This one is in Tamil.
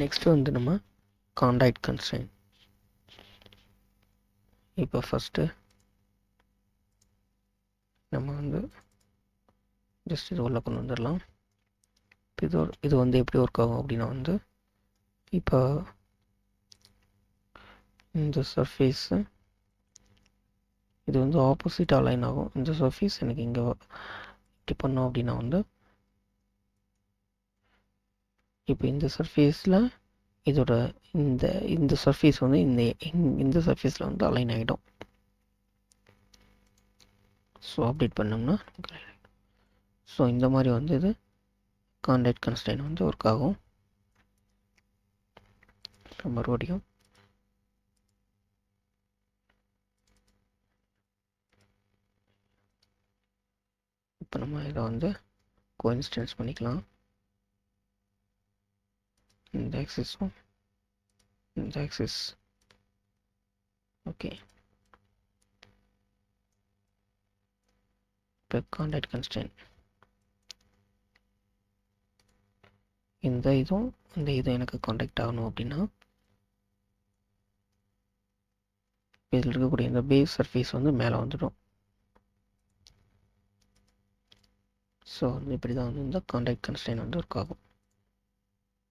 நெக்ஸ்ட்டு வந்து நம்ம காண்டாக்ட் கன்ஸ்ட்ரெயின். இப்போ ஃபஸ்ட்டு நம்ம வந்து ஜஸ்ட் இது உள்ள கொண்டு வந்துடலாம். இது வந்து எப்படி ஒர்க் ஆகும் அப்படின்னா வந்து இப்போ இந்த சர்ஃபேஸு இது வந்து ஆப்போசிட் அலைன் ஆகும். இந்த சர்ஃபேஸ் எனக்கு இங்கே இப்படி பண்ணோம் அப்படின்னா வந்து இப்போ இந்த சர்ஃபேஸில் இதோட இந்த சர்ஃபேஸ் வந்து இந்த சர்ஃபேஸில் வந்து அலைன் ஆகிடும். ஸோ அப்டேட் பண்ணோம்னா ஸோ இந்த மாதிரி வந்து இது காண்டாக்ட் கன்ஸ்ட்ரெயின் வந்து ஒர்க் ஆகும். மறுபடியும் இப்போ நம்ம இதை வந்து கோஇன்சிடென்ஸ் பண்ணிக்கலாம். இந்த ஆக்சிஸும் இந்த ஆக்சிஸ் ஓகே. இப்போ காண்டாக்ட் கன்ஸ்ட்ரெயின் இந்த இதுவும் எனக்கு காண்டாக்ட் ஆகணும் அப்படின்னா இதில் இருக்கக்கூடிய இந்த பேஸ் சர்ஃபேஸ் வந்து மேலே வந்துடும். ஸோ வந்து இப்படி தான் வந்து இந்த காண்டாக்ட் கன்ஸ்ட்ரெயின் வந்து ஒர்க் ஆகும்.